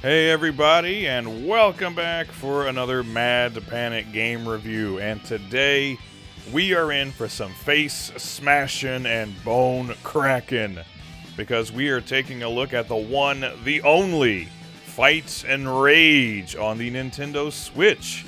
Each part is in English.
Hey everybody, and welcome back for another Mad Panic game review. And today, we are in for some face smashing and bone cracking, because we are taking a look at the one, the only, Fight and Rage on the Nintendo Switch.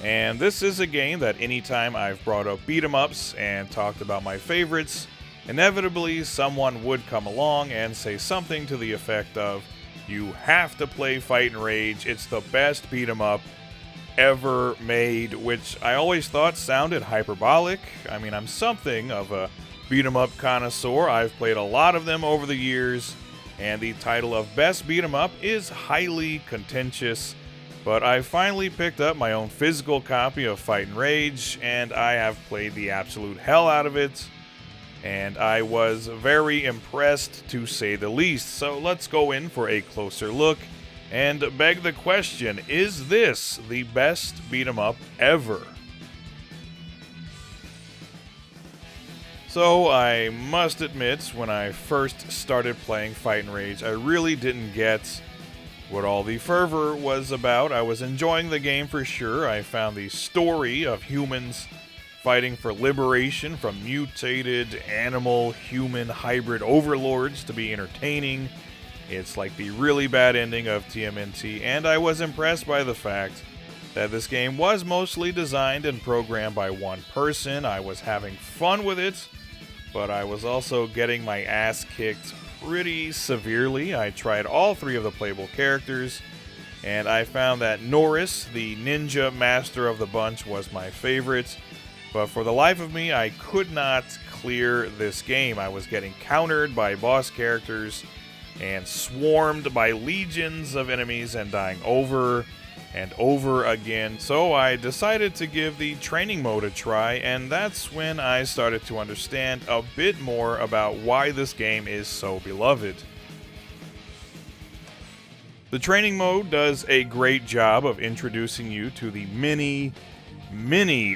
And this is a game that anytime I've brought up beat-em-ups and talked about my favorites, inevitably someone would come along and say something to the effect of, "You have to play Fight and Rage, it's the best beat-em-up ever made," which I always thought sounded hyperbolic. I mean, I'm something of a beat-em-up connoisseur. I've played a lot of them over the years, and the title of Best Beat-em-up is highly contentious, but I finally picked up my own physical copy of Fight and Rage, and I have played the absolute hell out of it. And I was very impressed, to say the least. So let's go in for a closer look and beg the question, is this the best beat-em-up ever? So I must admit, when I first started playing Fight and Rage, I really didn't get what all the fervor was about. I was enjoying the game for sure. I found the story of humans fighting for liberation from mutated animal-human hybrid overlords to be entertaining. It's like the really bad ending of TMNT, and I was impressed by the fact that this game was mostly designed and programmed by one person. I was having fun with it, but I was also getting my ass kicked pretty severely. I tried all three of the playable characters, and I found that Norris, the ninja master of the bunch, was my favorite. But for the life of me, I could not clear this game. I was getting countered by boss characters and swarmed by legions of enemies and dying over and over again. So I decided to give the training mode a try, and that's when I started to understand a bit more about why this game is so beloved. The training mode does a great job of introducing you to the many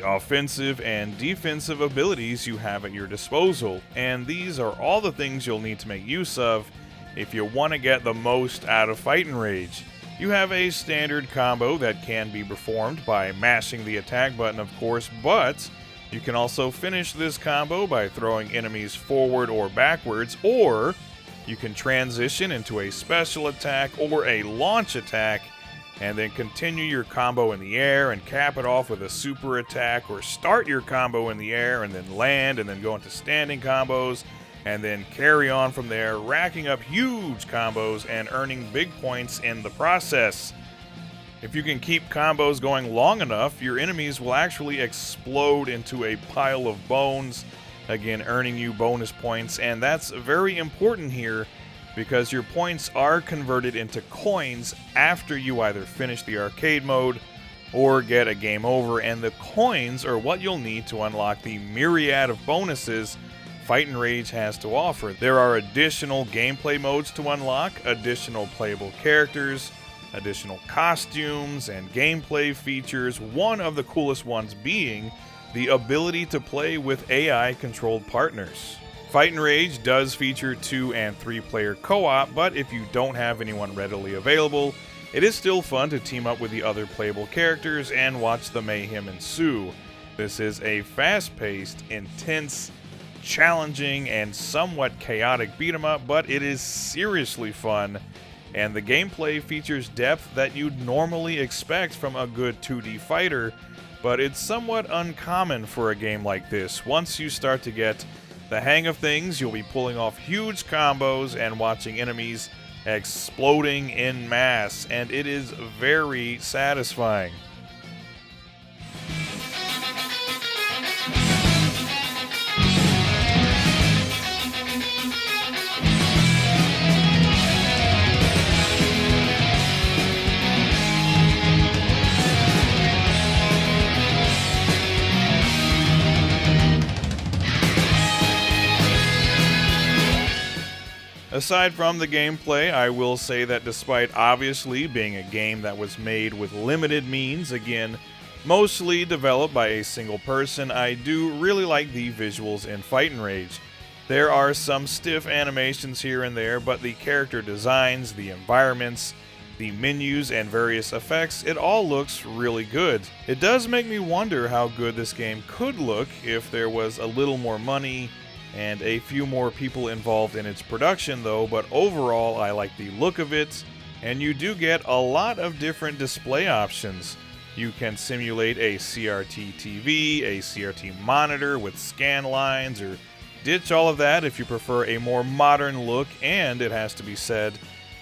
offensive and defensive abilities you have at your disposal, and these are all the things you'll need to make use of if you want to get the most out of Fight and Rage. You have a standard combo that can be performed by mashing the attack button, of course, but you can also finish this combo by throwing enemies forward or backwards, or you can transition into a special attack or a launch attack and then continue your combo in the air and cap it off with a super attack, or start your combo in the air and then land and then go into standing combos and then carry on from there, racking up huge combos and earning big points in the process. If you can keep combos going long enough, your enemies will actually explode into a pile of bones, again earning you bonus points, and that's very important here, because your points are converted into coins after you either finish the arcade mode or get a game over, and the coins are what you'll need to unlock the myriad of bonuses Fight and Rage has to offer. There are additional gameplay modes to unlock, additional playable characters, additional costumes, and gameplay features, one of the coolest ones being the ability to play with AI-controlled partners. Fight and Rage does feature 2- and 3-player co-op, but if you don't have anyone readily available, it is still fun to team up with the other playable characters and watch the mayhem ensue. This is a fast-paced, intense, challenging, and somewhat chaotic beat-em-up, but it is seriously fun, and the gameplay features depth that you'd normally expect from a good 2D fighter, but it's somewhat uncommon for a game like this. Once you start to get the hang of things, you'll be pulling off huge combos and watching enemies exploding en masse, and it is very satisfying. Aside from the gameplay, I will say that despite obviously being a game that was made with limited means, again, mostly developed by a single person, I do really like the visuals in Fight and Rage. There are some stiff animations here and there, but the character designs, the environments, the menus and various effects, it all looks really good. It does make me wonder how good this game could look if there was a little more money and a few more people involved in its production though, but overall I like the look of it, and you do get a lot of different display options. You can simulate a CRT TV, a CRT monitor with scan lines, or ditch all of that if you prefer a more modern look, and it has to be said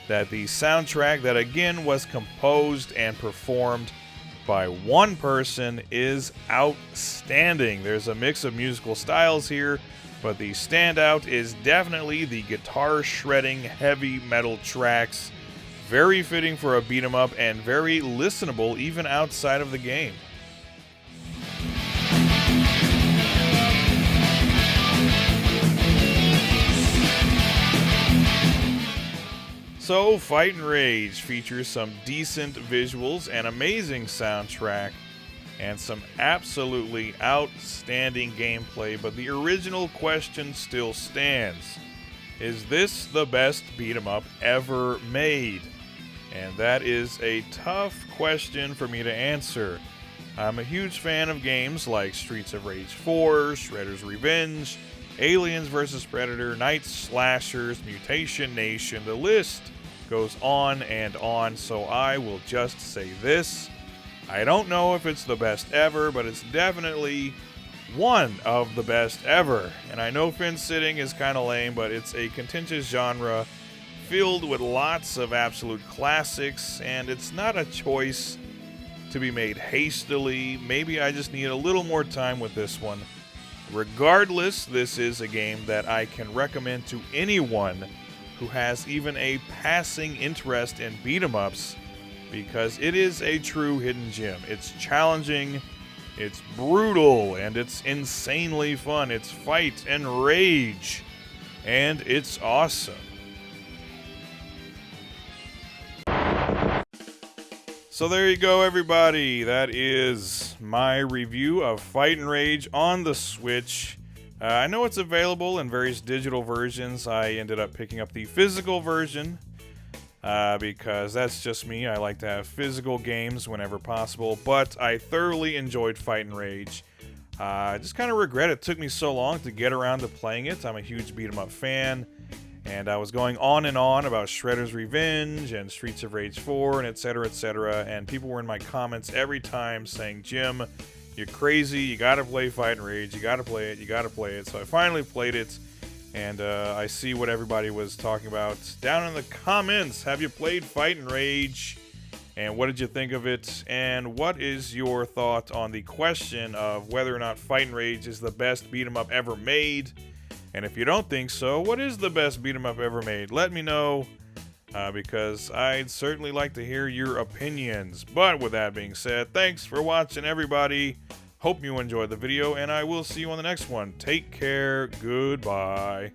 that the soundtrack that again was composed and performed by one person is outstanding. There's a mix of musical styles here, but the standout is definitely the guitar shredding heavy metal tracks. Very fitting for a beat 'em up and very listenable even outside of the game. So, Fight and Rage features some decent visuals, an amazing soundtrack, and some absolutely outstanding gameplay, but the original question still stands. Is this the best beat 'em up ever made? And that is a tough question for me to answer. I'm a huge fan of games like Streets of Rage 4, Shredder's Revenge, Aliens vs. Predator, Night Slashers, Mutation Nation, the list goes on and on, so I will just say this. I don't know if it's the best ever, but it's definitely one of the best ever. And I know fence sitting is kind of lame, but it's a contentious genre filled with lots of absolute classics, and it's not a choice to be made hastily. Maybe I just need a little more time with this one. Regardless, this is a game that I can recommend to anyone who has even a passing interest in beat 'em ups, because it is a true hidden gem. It's challenging, it's brutal, and it's insanely fun. It's fight and rage, and it's awesome. So there you go, everybody. That is my review of Fight and Rage on the Switch. I know it's available in various digital versions. I ended up picking up the physical version because that's just me. I like to have physical games whenever possible, but I thoroughly enjoyed Fight and Rage. I just kind of regret it took me so long to get around to playing it. I'm a huge beat 'em up fan, and I was going on and on about Shredder's Revenge and Streets of Rage 4 and etc., and people were in my comments every time saying, Jim, you're crazy, you gotta play Fight and Rage, you gotta play it, you gotta play it. So I finally played it, and I see what everybody was talking about down in the comments. Have you played Fight and Rage? And what did you think of it? And what is your thought on the question of whether or not Fight and Rage is the best beat 'em up ever made? And if you don't think so, what is the best beat 'em up ever made? Let me know, because I'd certainly like to hear your opinions. But with that being said, thanks for watching, everybody. Hope you enjoyed the video, and I will see you on the next one. Take care. Goodbye.